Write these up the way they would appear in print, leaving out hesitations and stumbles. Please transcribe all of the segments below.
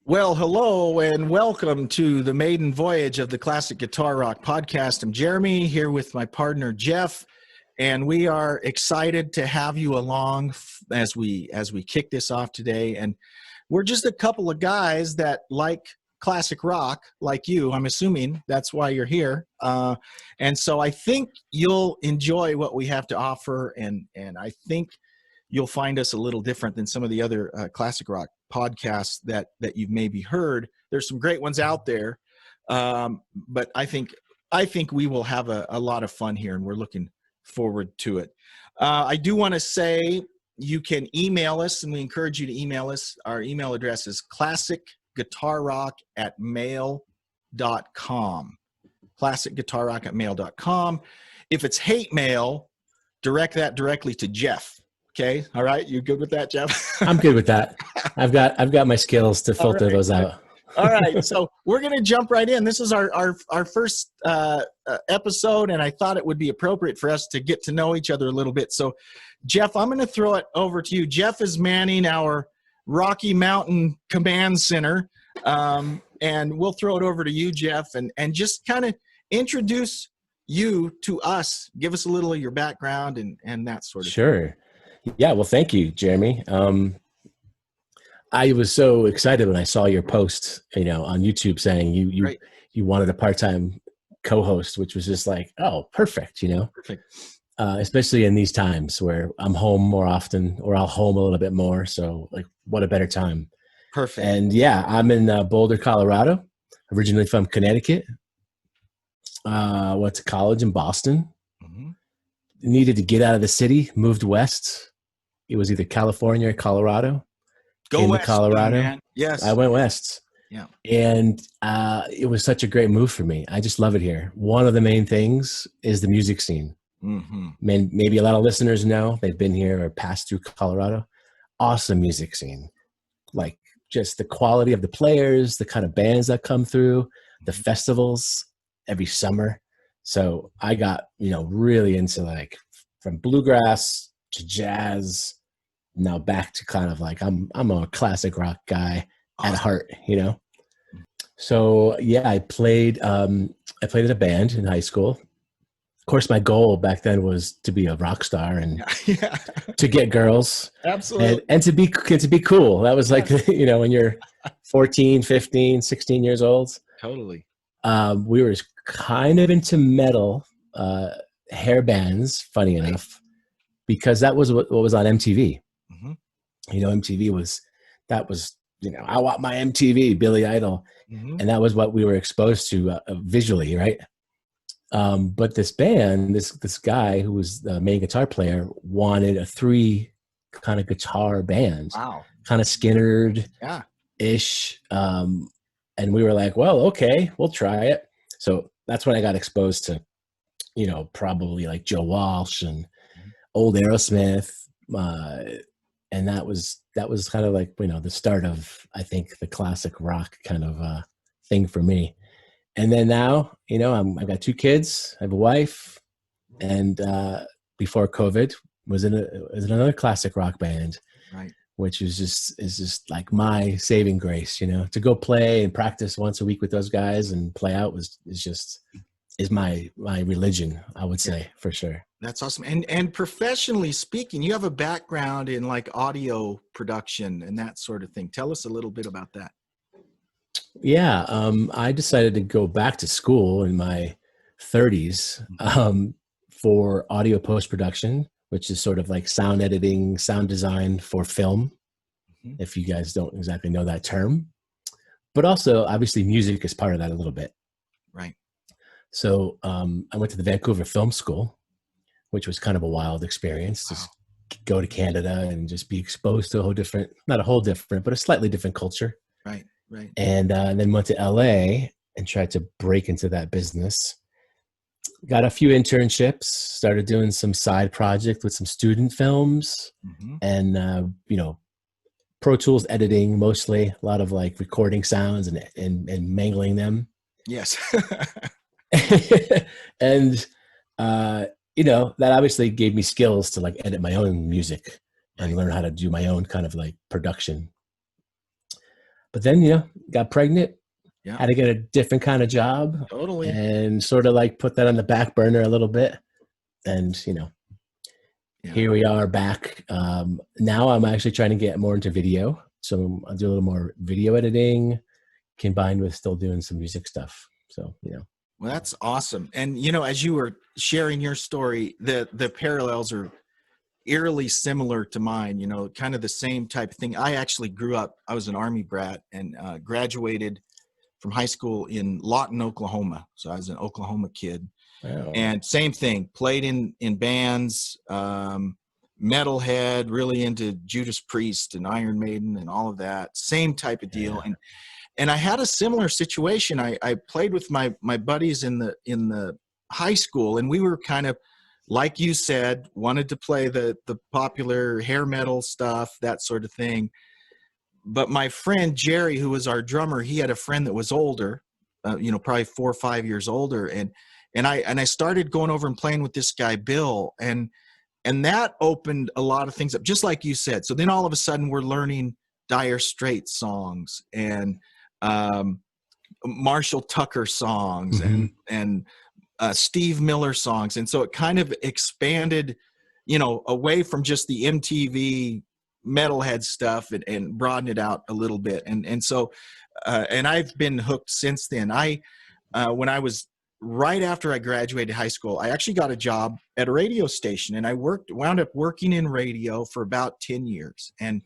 Well, hello and welcome to the maiden voyage of the Classic Guitar Rock podcast. I'm Jeremy here with my partner Jeff, and we are excited to have you along as we kick this off today. And we're just a couple of guys that like classic rock, like you. I'm assuming that's why you're here. And so I think you'll enjoy what we have to offer, and I think you'll find us a little different than some of the other classic rock podcasts that you've maybe heard. There's some great ones out there, but I think we will have a lot of fun here, and we're looking forward to it. I do want to say you can email us, and we encourage you to email us. Our email address is classicguitarrock@mail.com. classicguitarrock@mail.com. If it's hate mail, direct that directly to Jeff. Okay. All right. You good with that, Jeff? I'm good with that. I've got my skills to filter those out. All right. So we're going to jump right in. This is our first episode, and I thought it would be appropriate for us to get to know each other a little bit. So, Jeff, I'm going to throw it over to you. Jeff is manning our Rocky Mountain Command Center, and we'll throw it over to you, Jeff, and just kind of introduce you to us. Give us a little of your background and that sort of thing. Sure. Yeah, well, thank you, Jeremy. I was so excited when I saw your post, on YouTube saying you wanted a part-time co-host, which was just like, oh, perfect, Perfect. Especially in these times where I'm home more often, or I'll home a little bit more. So, like, what a better time. Perfect. And yeah, I'm in Boulder, Colorado, originally from Connecticut. Went to college in Boston. Mm-hmm. Needed to get out of the city, moved west. It was either California or Colorado. Go in west, Colorado. man. Yes. I went west. Yeah. And it was such a great move for me. I just love it here. One of the main things is the music scene. Mm-hmm. Maybe a lot of listeners know they've been here or passed through Colorado. Awesome music scene. Like, just the quality of the players, the kind of bands that come through, the festivals every summer. So I got, really into, like, from bluegrass to jazz, now back to kind of like I'm a classic rock guy at heart, So yeah, I played in a band in high school. Of course, my goal back then was to be a rock star and to get girls. Absolutely. And to be cool. That was like, when you're 14, 15, 16 years old. Totally. We were kind of into metal hair bands, funny enough, because that was what was on MTV. Mm-hmm. MTV was, I want my MTV, Billy Idol. Mm-hmm. And that was what we were exposed to visually, right? But this band, this guy who was the main guitar player wanted a 3 kind of guitar band. Wow. Kind of Skinner-ish. And we were like, well, okay, we'll try it. So that's when I got exposed to, probably like Joe Walsh and old Aerosmith. And that was kind of like, the start of, I think, the classic rock kind of thing for me. And then now, I've got 2 kids, I have a wife, and before COVID was in another classic rock band, right? Which is just like my saving grace, to go play and practice once a week with those guys and play out is my religion, I would say, for sure. That's awesome. And professionally speaking, you have a background in like audio production and that sort of thing. Tell us a little bit about that. Yeah. I decided to go back to school in my 30s for audio post-production, which is sort of like sound editing, sound design for film, if you guys don't exactly know that term. But also, obviously, music is part of that a little bit. Right. So I went to the Vancouver Film School, which was kind of a wild experience. Wow. Just go to Canada and just be exposed to not a whole different, but a slightly different culture. Right, right. And then went to LA and tried to break into that business. Got a few internships, started doing some side project with some student films, and, Pro Tools editing, mostly a lot of like recording sounds and mangling them. Yes. And, that obviously gave me skills to like edit my own music and learn how to do my own kind of like production. but then, got pregnant, Yeah. had to get a different kind of job. Totally. And sort of like put that on the back burner a little bit. And, here we are back. Now I'm actually trying to get more into video. So I'll do a little more video editing combined with still doing some music stuff. So, Well, that's awesome. And, as you were sharing your story, the parallels are eerily similar to mine, kind of the same type of thing. I actually grew up, I was an Army brat and graduated from high school in Lawton, Oklahoma. So I was an Oklahoma kid. Wow. And same thing, played in bands, metalhead, really into Judas Priest and Iron Maiden and all of that. Same type of deal. And I had a similar situation. I played with my buddies in the high school, and we were kind of, like you said, wanted to play the popular hair metal stuff, that sort of thing. But my friend Jerry, who was our drummer, he had a friend that was older, probably 4 or 5 years older, and I started going over and playing with this guy Bill, and that opened a lot of things up, just like you said. So then all of a sudden we're learning Dire Straits songs and Marshall Tucker songs and Steve Miller songs. And so it kind of expanded, away from just the MTV metalhead stuff and broadened it out a little bit. And so, and I've been hooked since then. When I was right after I graduated high school, I actually got a job at a radio station, and I wound up working in radio for about 10 years. And,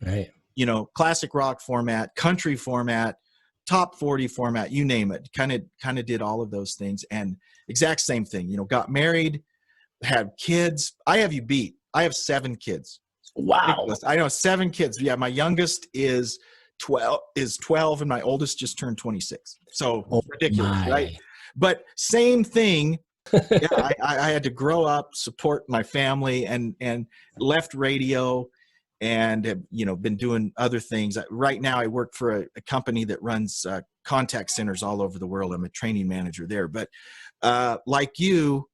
classic rock format, country format, top 40 format, you name it, kind of did all of those things. And exact same thing, got married, had kids. I have you beat. I have 7 kids. Wow. I know, 7 kids. Yeah. My youngest is 12 and my oldest just turned 26. So ridiculous, right? But same thing. Yeah, I had to grow up, support my family, and left radio and have, been doing other things. Right now I work for a company that runs contact centers all over the world. I'm a training manager there. But like you,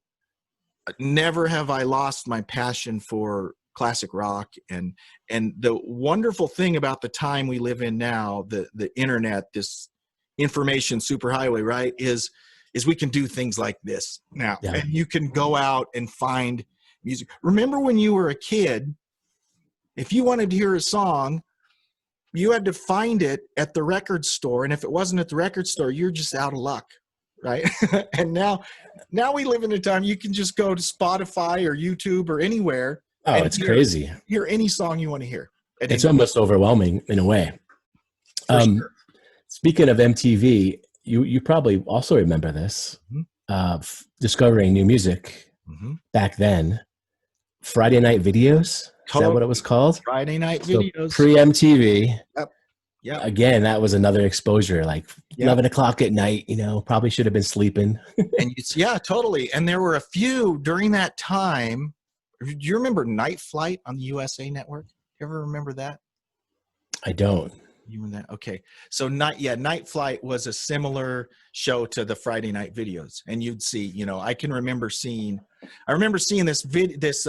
never have I lost my passion for classic rock. And the wonderful thing about the time we live in now, the internet, this information superhighway, right, is we can do things like this now. Yeah. And you can go out and find music. Remember when you were a kid, if you wanted to hear a song, you had to find it at the record store. And if it wasn't at the record store, you're just out of luck, right? And now we live in a time you can just go to Spotify or YouTube or anywhere. Oh, it's crazy. Hear any song you want to hear. It's almost overwhelming in a way. Sure. Speaking of MTV, you probably also remember this, discovering new music back then. Friday night videos. Is that what it was called? Friday night videos. Pre-MTV. Yep. Yeah. Again, that was another exposure, like 11 o'clock at night, probably should have been sleeping. And yeah, totally. And there were a few during that time. Do you remember Night Flight on the USA Network? You ever remember that? I don't. You were that? Okay. So Night Flight was a similar show to the Friday night videos. And you'd see, I remember seeing this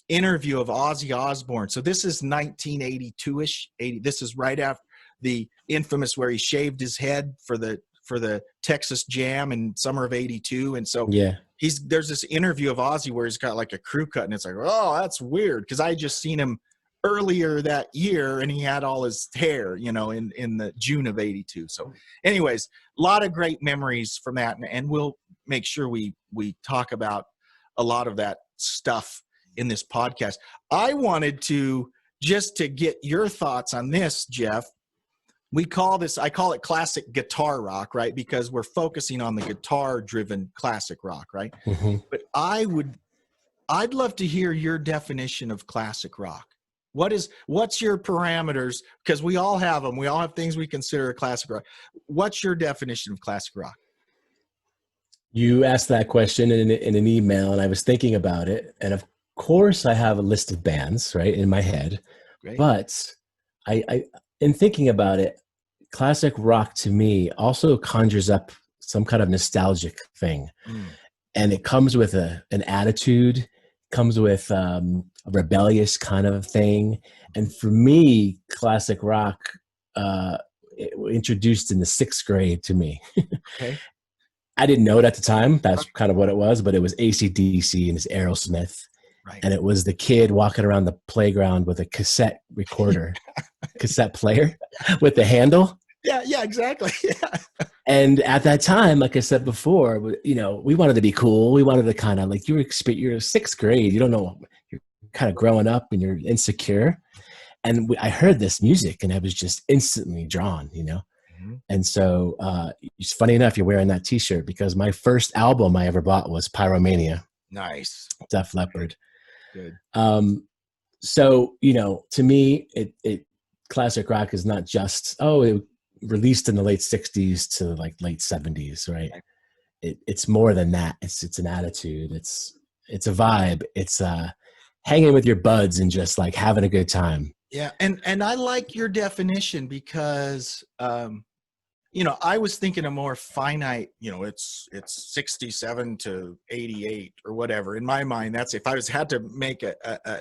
interview of Ozzy Osbourne. So this is 1982-ish. This is right after the infamous where he shaved his head for the Texas Jam in summer of '82. And so there's this interview of Ozzy where he's got like a crew cut, and it's like, oh, that's weird, because I had just seen him earlier that year and he had all his hair, in the June of '82. So anyways, a lot of great memories from that, and we'll make sure we talk about a lot of that stuff in this podcast. I wanted to get your thoughts on this, Jeff. I call it classic guitar rock, right? Because we're focusing on the guitar driven classic rock, right? But I'd love to hear your definition of classic rock. What's your parameters? Because we all have them. We all have things we consider a classic rock. What's your definition of classic rock? You asked that question in an email, and I was thinking about it. And of course, I have a list of bands right in my head. Great. But I in thinking about it, classic rock to me also conjures up some kind of nostalgic thing. And it comes with an attitude, comes with a rebellious kind of thing. And for me, classic rock, it introduced in the 6th grade to me. Okay. I didn't know it at the time. That's kind of what it was, but it was AC/DC and it's Aerosmith. Right. And it was the kid walking around the playground with a cassette recorder, cassette player with the handle. Yeah, exactly. Yeah. And at that time, like I said before, we wanted to be cool. We wanted to kind of like, you're 6th grade. You don't know, you're kind of growing up and you're insecure. And I heard this music and I was just instantly drawn, Mm-hmm. And so it's funny enough, you're wearing that t-shirt because my first album I ever bought was Pyromania. Nice. Def Leppard. Good. So, to me, it classic rock is not just, it released in the late 60s to like late 70s, right? It's more than that. It's an attitude. It's a vibe. It's hanging with your buds and just like having a good time. Yeah. And I like your definition because, I was thinking a more finite, it's 67 to 88 or whatever. In my mind, that's if I had to make a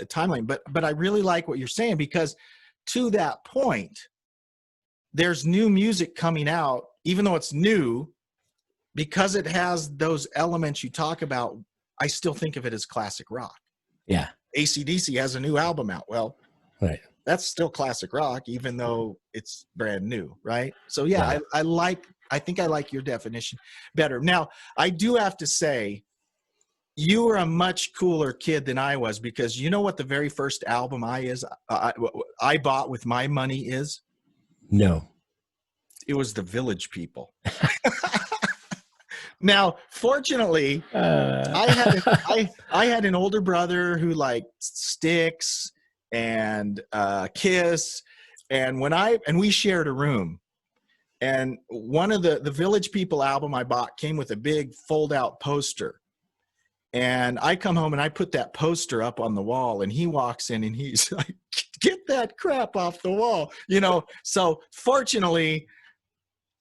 timeline. But I really like what you're saying because to that point, there's new music coming out, even though it's new, because it has those elements you talk about. I still think of it as classic rock. Yeah. AC/DC has a new album out. Well, right. That's still classic rock, even though it's brand new, right? So yeah, right. I think I like your definition better. Now, I do have to say, you were a much cooler kid than I was because you know what the very first album I bought with my money is? No. It was the Village People. Now, fortunately, I had an older brother who liked Styx and Kiss, and we shared a room, and one of the Village People album I bought came with a big fold out poster, and I come home and I put that poster up on the wall, and he walks in and he's like, get that crap off the wall, so fortunately,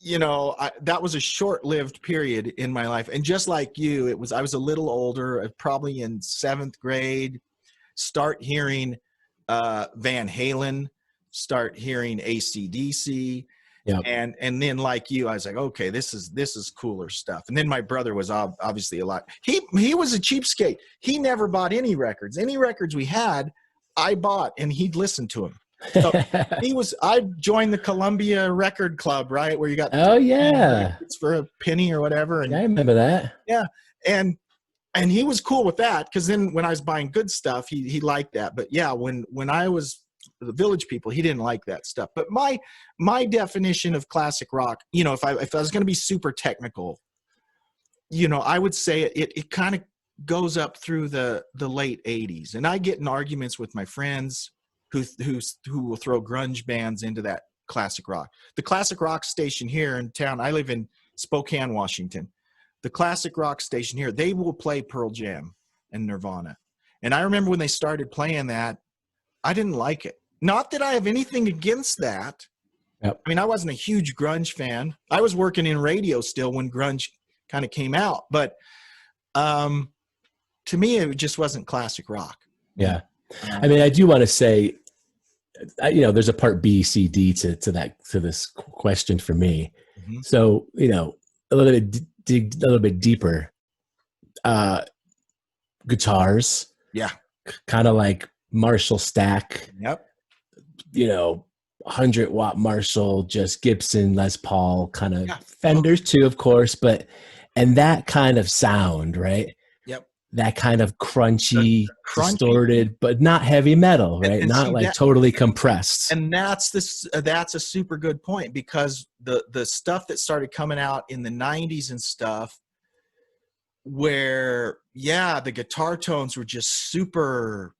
that was a short-lived period in my life. And just like you, I was a little older, probably in 7th grade, start hearing Van Halen, start hearing AC/DC. Yep. And then like you, I was like, okay, this is cooler stuff. And then my brother was obviously a lot. He was a cheapskate. He never bought any records. Any records we had, I bought, and he'd listen to them. So I joined the Columbia Record Club, right? Where you got records for a penny or whatever. And I remember that. Yeah. And he was cool with that because then when I was buying good stuff, he liked that. But yeah, when I was the Village People, he didn't like that stuff. But my definition of classic rock, if I was going to be super technical, I would say it kind of goes up through the late 80s. And I get in arguments with my friends who will throw grunge bands into that classic rock. The classic rock station here in town, I live in Spokane, Washington. The classic rock station here, they will play Pearl Jam and Nirvana. And I remember when they started playing that, I didn't like it. Not that I have anything against that. Yep. I mean, I wasn't a huge grunge fan. I was working in radio still when grunge kind of came out. But to me, it just wasn't classic rock. Yeah. I mean, I do want to say, there's a part B, C, D to this question for me. Mm-hmm. So, a little bit deeper. Guitars. Yeah. Kind of like Marshall stack. Yep. 100-watt Marshall, just Gibson, Les Paul, kind of Fenders too, of course, and that kind of sound, right? Yep. That kind of crunchy, distorted, but not heavy metal, right? And not like totally compressed. And that's a super good point because the stuff that started coming out in the 90s and stuff, where the guitar tones were just super,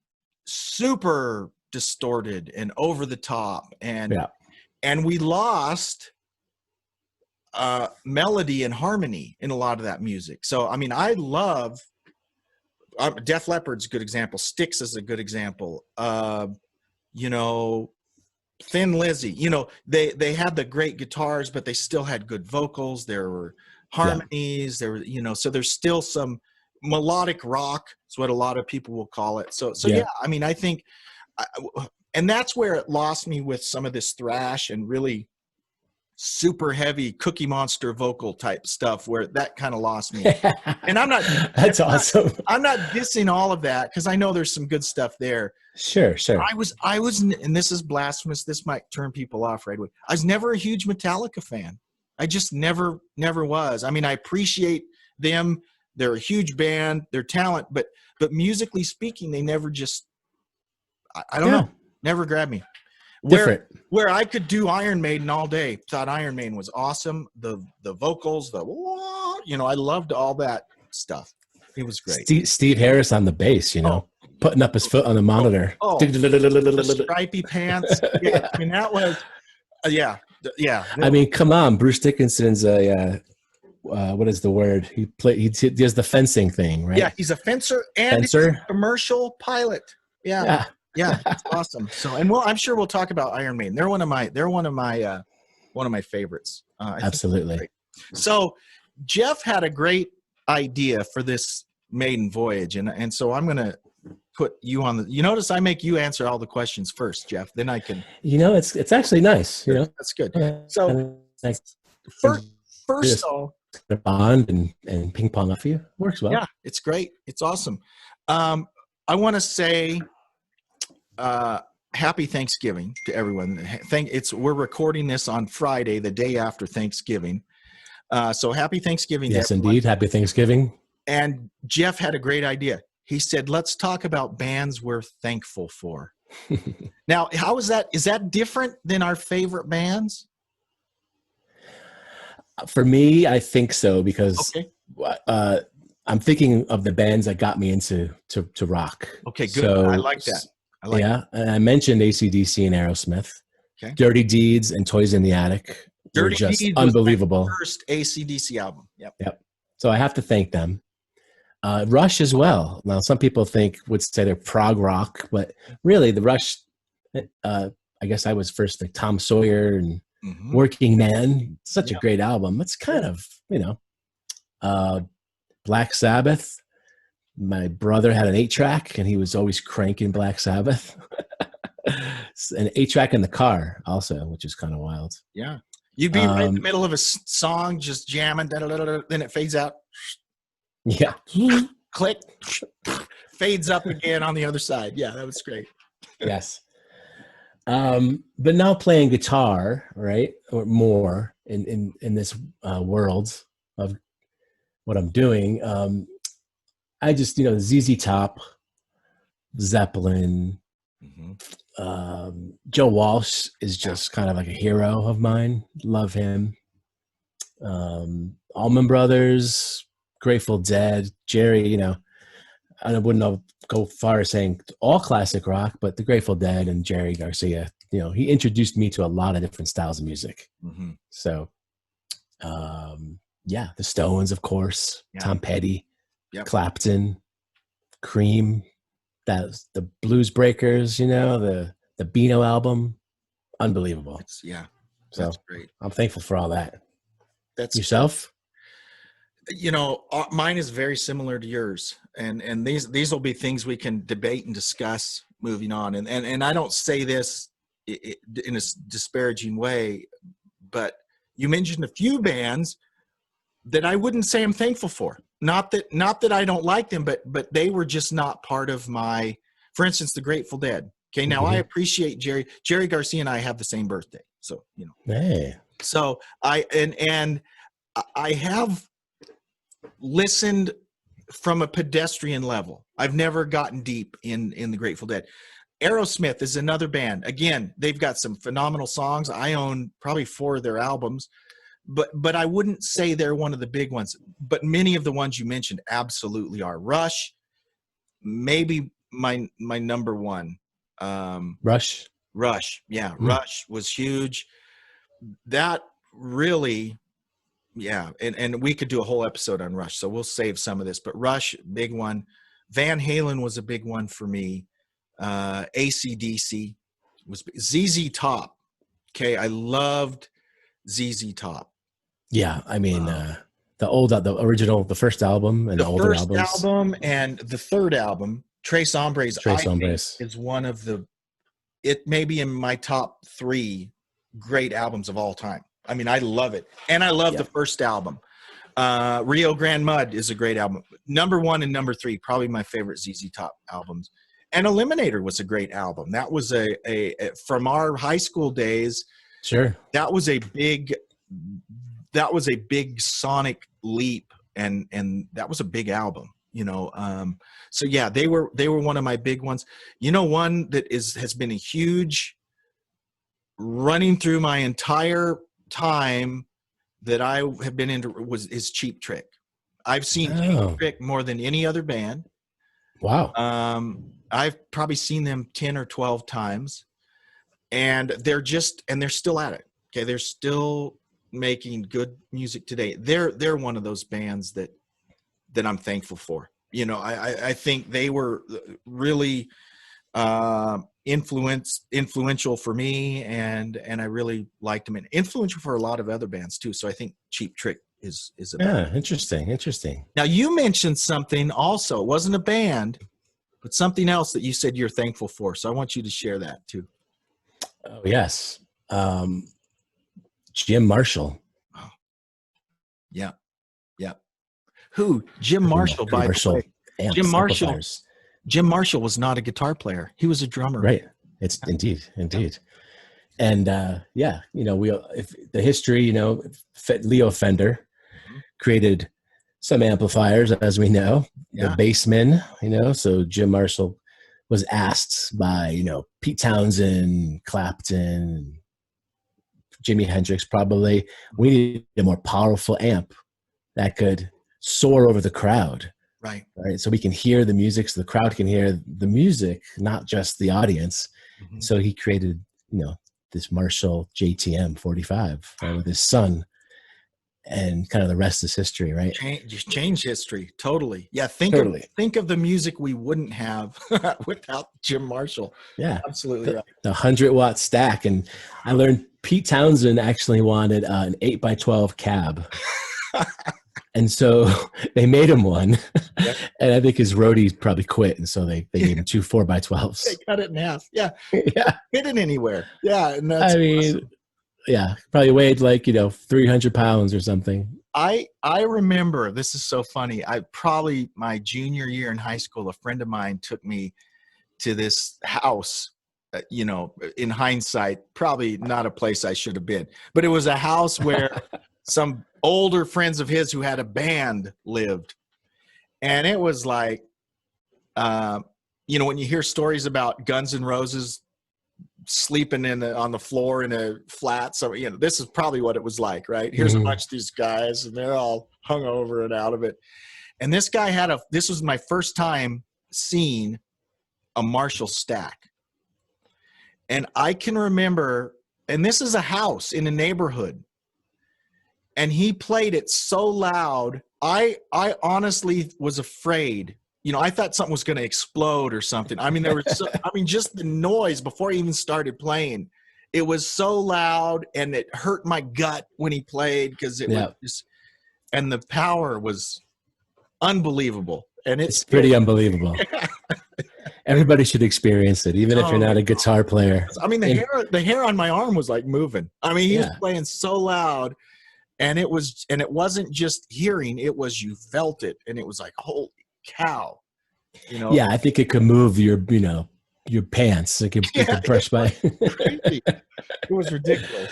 super distorted and over the top, and we lost melody and harmony in a lot of that music. So I mean, I love Def Leppard's a good example. Styx is a good example. Thin Lizzy. They had the great guitars, but they still had good vocals. There were harmonies. There were, so there's still some melodic rock. Is what a lot of people will call it. So I mean, I think, and that's where it lost me with some of this thrash and really super heavy Cookie Monster vocal type stuff where that kind of lost me. And I'm not, that's awesome. I'm not dissing all of that because I know there's some good stuff there. Sure. I was, and this is blasphemous. This might turn people off right away. I was never a huge Metallica fan. I just never was. I mean, I appreciate them. They're a huge band, their talent, but musically speaking, they never just, I don't know, never grabbed me. Where I could do Iron Maiden all day. Thought Iron Maiden was awesome. The vocals, I loved all that stuff. It was great. Steve Harris on the bass, putting up his foot on the monitor. The stripy pants. Yeah, I mean that was, yeah. I mean, come on, Bruce Dickinson's what is the word? He does the fencing thing, right? Yeah, he's a fencer and he's a commercial pilot. Yeah, it's awesome. So, and I'm sure we'll talk about Iron Maiden. They're one of my favorites. Absolutely. So, Jeff had a great idea for this maiden voyage, and so I'm going to put you on you notice I make you answer all the questions first, Jeff. Then I can. It's actually nice. That's good. So, first though. Bond and ping pong off you works well. Yeah, it's great. It's awesome. I want to say happy Thanksgiving to everyone. We're recording this on Friday, the day after Thanksgiving. So happy Thanksgiving. Yes, indeed. Happy Thanksgiving. And Jeff had a great idea. He said, let's talk about bands we're thankful for. Now, how is that? Is that different than our favorite bands? For me, I think so because I'm thinking of the bands that got me into rock. Okay, good. So, I like that. And I mentioned AC/DC and Aerosmith. Okay. Dirty Deeds and Toys in the Attic. Dirty just Deeds unbelievable. Was my first AC/DC album. Yep. So I have to thank them. Rush as well. Now, some people would say they're prog rock, but really the Rush, I guess I was first like Tom Sawyer and Working Man. Such a great album. It's kind of, Black Sabbath. My brother had an 8-track and he was always cranking Black Sabbath. An 8-track in the car also, which is kind of wild. Yeah. You'd be right in the middle of a song, just jamming, then it fades out. Yeah. Click. Fades up again on the other side. Yeah, that was great. Yes. But now playing guitar, right, or more in this world of what I'm doing, I just, ZZ Top, Zeppelin, Joe Walsh is just kind of like a hero of mine. Love him. Allman Brothers, Grateful Dead, Jerry, I wouldn't go far as saying all classic rock, but the Grateful Dead and Jerry Garcia, he introduced me to a lot of different styles of music. So, the Stones, of course, Tom Petty, Clapton, Cream, the Blues Breakers, the Beano album, unbelievable. That's great. I'm thankful for all that. That's yourself. Mine is very similar to yours, and these will be things we can debate and discuss moving on. And I don't say this in a disparaging way, but you mentioned a few bands that I wouldn't say I'm thankful for. Not that I don't like them, but they were just not part of my. For instance, the Grateful Dead. Okay, now I appreciate Jerry Garcia and I have the same birthday, so Hey. So I have listened from a pedestrian level. I've never gotten deep in the Grateful Dead. Aerosmith is another band. Again, they've got some phenomenal songs. I own probably 4 of their albums, but I wouldn't say they're one of the big ones. But many of the ones you mentioned absolutely are. Rush, maybe my number one. Rush. Yeah, Rush was huge. That really. Yeah, and we could do a whole episode on Rush, so we'll save some of this. But Rush, big one. Van Halen was a big one for me. AC/DC was ZZ Top. Okay, I loved ZZ Top. Yeah, I mean the original, the first album and the older albums. The first album and the third album, Tres Hombres. Is one of it may be in my top 3 great albums of all time. I mean, I love it. And I love the first album. Rio Grande Mud is a great album. Number 1 and number 3, probably my favorite ZZ Top albums. And Eliminator was a great album. That was a from our high school days. Sure. That was a big sonic leap, and that was a big album, you know. So yeah, they were one of my big ones. You know, one that has been a huge running through my entire time that I have been into is Cheap Trick. I've seen Cheap Trick more than any other band. Wow. I've probably seen them 10 or 12 times, and they're still at it. Okay. They're still making good music today. They're one of those bands that I'm thankful for. You know, I think they were really influential for me, and I really liked them, and influential for a lot of other bands too. So I think Cheap Trick is a band. Interesting. Now you mentioned something also. It wasn't a band, but something else that you said you're thankful for. So I want you to share that too. Oh yes. Jim Marshall. Oh. Yeah. Who? Jim Marshall, by the way. Jim Marshall. Jim Marshall was not a guitar player. He was a drummer. Right. It's indeed. And you know, if the history, you know, Leo Fender created some amplifiers, as we know, the Bassmen, you know, so Jim Marshall was asked by, you know, Pete Townsend, Clapton, Jimi Hendrix, probably, we need a more powerful amp that could soar over the crowd. Right. So we can hear the music, so the crowd can hear the music, not just the audience. Mm-hmm. So he created, you know, this Marshall JTM 45 with his son, and kind of the rest is history, right? Change history. Totally. Yeah. Think of the music we wouldn't have without Jim Marshall. Yeah. Absolutely right. The 100-watt stack. And I learned Pete Townsend actually wanted an 8x12 cab. And so they made him one. Yep. And I think his roadie probably quit. And so they gave him 2 4x12s. They cut it in half. Yeah. Yeah. Hit it anywhere. Yeah. And that's awesome. Yeah, probably weighed 300 pounds or something. I remember, this is so funny. Probably my junior year in high school, a friend of mine took me to this house, in hindsight, probably not a place I should have been, but it was a house where some older friends of his who had a band lived. And it was like, when you hear stories about Guns N' Roses sleeping on the floor in a flat. So, this is probably what it was like, right? Here's a bunch of these guys and they're all hungover and out of it. And this guy this was my first time seeing a Marshall stack. And I can remember, and this is a house in a neighborhood, and he played it so loud. I honestly was afraid. I thought something was going to explode or something. I mean, just the noise before he even started playing, it was so loud, and it hurt my gut when he played because it was just, and the power was unbelievable. And it's pretty unbelievable. Everybody should experience it, even if you're not a guitar player. I mean, the hair on my arm was like moving. I mean, he was playing so loud, and it wasn't just hearing; it was you felt it, and it was like, holy cow. Yeah, I think it could move your pants. It could brush by. Crazy. It was ridiculous.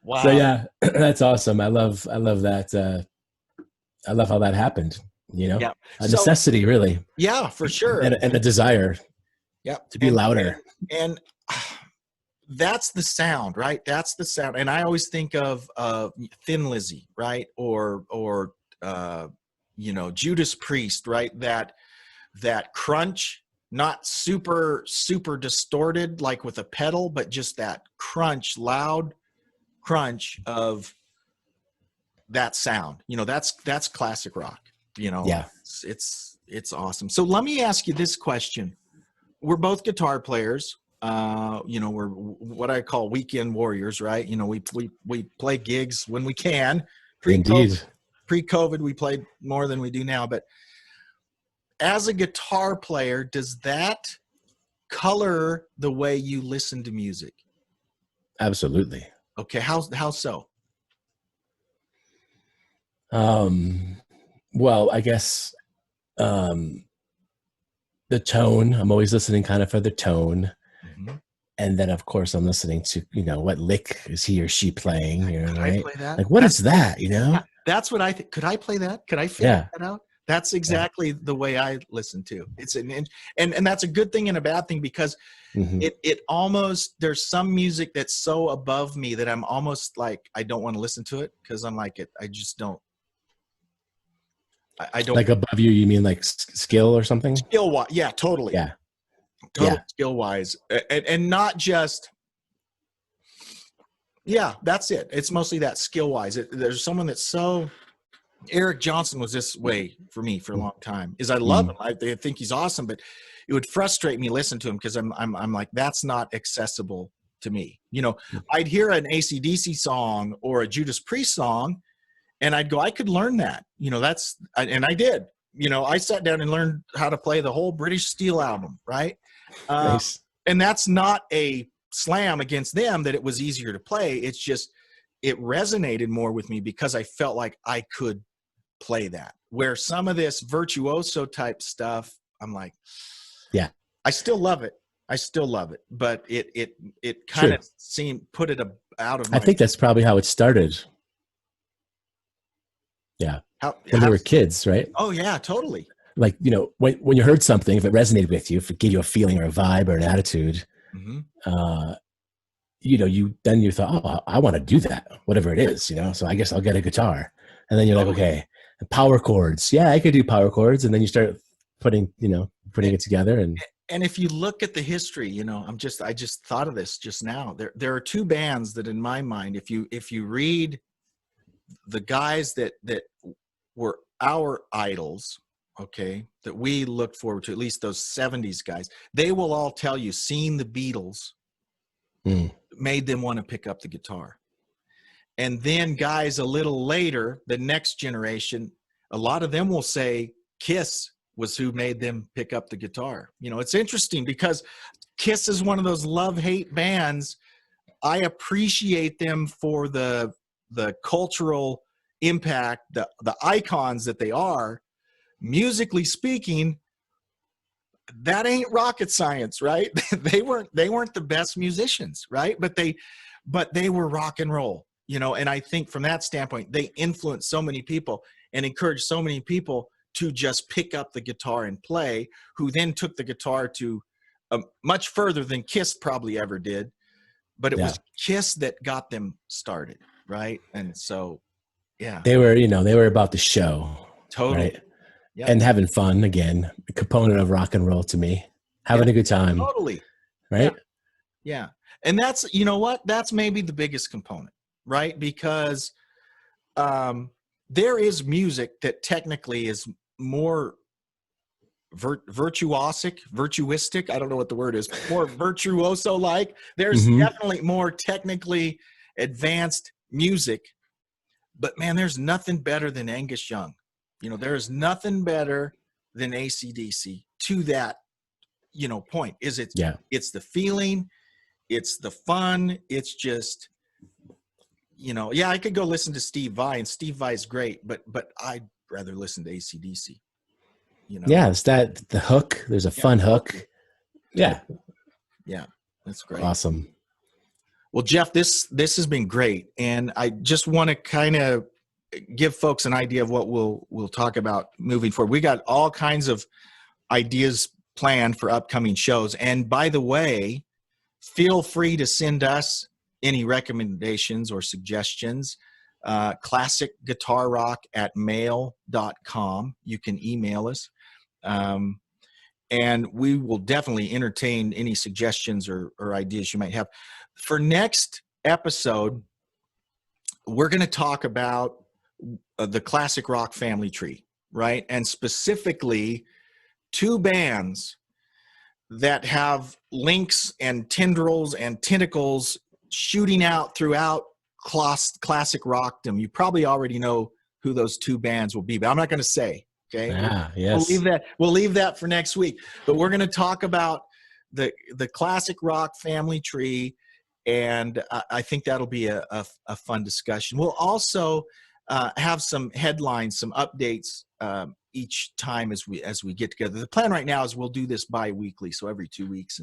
Wow. So yeah, that's awesome. I love that. I love how that happened. A necessity, really. Yeah, for sure. And a desire. Yeah, to be louder. And that's the sound, right? That's the sound. And I always think of Thin Lizzy, right? Or Judas Priest, right? That crunch, not super, super distorted like with a pedal, but just that crunch, loud crunch of that sound. That's classic rock. It's awesome. So let me ask you this question. We're both guitar players. We're what I call weekend warriors, right? We play gigs when we can. Pre-COVID, we played more than we do now. But as a guitar player, does that color the way you listen to music? Absolutely. Okay. How so? Well, I guess um, the tone. I'm always listening kind of for the tone. Mm-hmm. And then, of course, I'm listening to, what lick is he or she playing, Could I right? play that? Like, what is that, Yeah, that's what I think. Could I play that? Could I figure Yeah. that out? That's Yeah. exactly the way I listen to. It's and that's a good thing and a bad thing, because Mm-hmm. it almost, there's some music that's so above me that I'm almost like, I don't want to listen to it, because I'm like, I just don't. I don't. Like above you mean like skill or something? Skill wise, yeah, totally, Yeah. totally Yeah. skill wise, and not just. Yeah, that's it. It's mostly that skill wise. There's someone that's so. Eric Johnson was this way for me for a long time. Is I love him. I think he's awesome, but it would frustrate me listening to him, because I'm like, that's not accessible to me. I'd hear an AC/DC song or a Judas Priest song, and I'd go, I could learn that. And I did. I sat down and learned how to play the whole British Steel album, right? Nice. And that's not a slam against them that it was easier to play. It's just, it resonated more with me because I felt like I could play that. Where some of this virtuoso type stuff, I'm like, yeah, I still love it. But it kind of put it out of my. I think that's probably how it started. Yeah. When we were kids, right? Oh yeah, totally. Like, when you heard something, if it resonated with you, if it gave you a feeling or a vibe or an attitude, you thought, oh, I want to do that, whatever it is, so I guess I'll get a guitar. And then you're like, okay, power chords. Yeah, I could do power chords. And then you start putting it together. And if you look at the history, I just thought of this just now. There are two bands that in my mind, if you read the guys that were our idols, okay, that we looked forward to, at least those 70s guys, they will all tell you seeing the Beatles made them want to pick up the guitar. And then guys a little later, the next generation, a lot of them will say Kiss was who made them pick up the guitar. It's interesting because Kiss is one of those love-hate bands. I appreciate them for the cultural impact, the icons that they are. Musically speaking, that ain't rocket science, right? They weren't the best musicians, right? But they were rock and roll, and I think from that standpoint, they influenced so many people and encouraged so many people to just pick up the guitar and play, who then took the guitar to much further than Kiss probably ever did. But it was Kiss that got them started, right? And so, yeah. They were about the show. Totally. Right? Yep. And having fun, again, a component of rock and roll to me. Having a good time. Totally. Right? Yeah. And that's, that's maybe the biggest component, right? Because there is music that technically is more virtuosic, I don't know what the word is, more virtuoso-like. There's definitely more technically advanced music, but man, there's nothing better than Angus Young. There is nothing better than AC/DC to that, point. It's the feeling, it's the fun, it's just, I could go listen to Steve Vai, and Steve Vai is great, but I'd rather listen to AC/DC. Yeah, it's the hook. There's a fun hook. Yeah. Yeah, that's great. Awesome. Well, Jeff, this has been great, and I just want to kind of give folks an idea of what we'll talk about moving forward. We got all kinds of ideas planned for upcoming shows, and by the way, feel free to send us any recommendations or suggestions. classicguitarrock@mail.com. You can email us. And we will definitely entertain any suggestions or ideas you might have. For next episode, we're going to talk about the classic rock family tree, right? And specifically, two bands that have links and tendrils and tentacles shooting out throughout classic rockdom. You probably already know who those two bands will be, but I'm not going to say. Okay. Yes. We'll leave that for next week. But we're going to talk about the classic rock family tree, and I think that'll be a fun discussion. We'll also have some headlines, some updates each time as we get together. The plan right now is we'll do this bi-weekly, so every 2 weeks,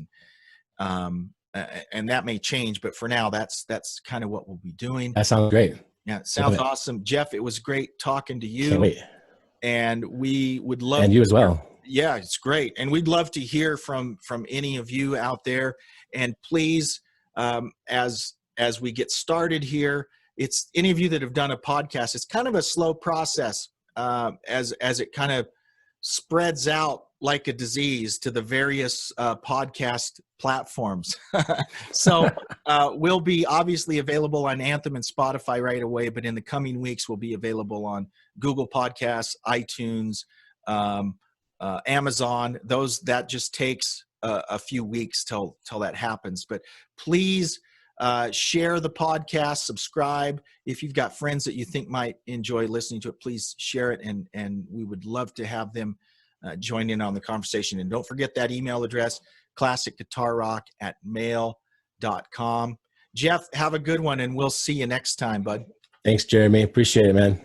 and that may change, but for now, that's kind of what we'll be doing. That sounds great. Yeah, it sounds awesome. Jeff, it was great talking to you. Can't wait. And we would love and you as well. Yeah, it's great. And we'd love to hear from any of you out there. And please, as we get started here, it's any of you that have done a podcast, it's kind of a slow process as it kind of spreads out like a disease to the various podcast platforms. So we'll be obviously available on Anthem and Spotify right away, but in the coming weeks, we'll be available on Google Podcasts, iTunes, Amazon. That just takes a few weeks till that happens. But please share the podcast, subscribe. If you've got friends that you think might enjoy listening to it, please share it, and we would love to have them join in on the conversation. And don't forget that email address, classicguitarrock@mail.com. Jeff, have a good one, and we'll see you next time, bud. Thanks, Jeremy. Appreciate it, man.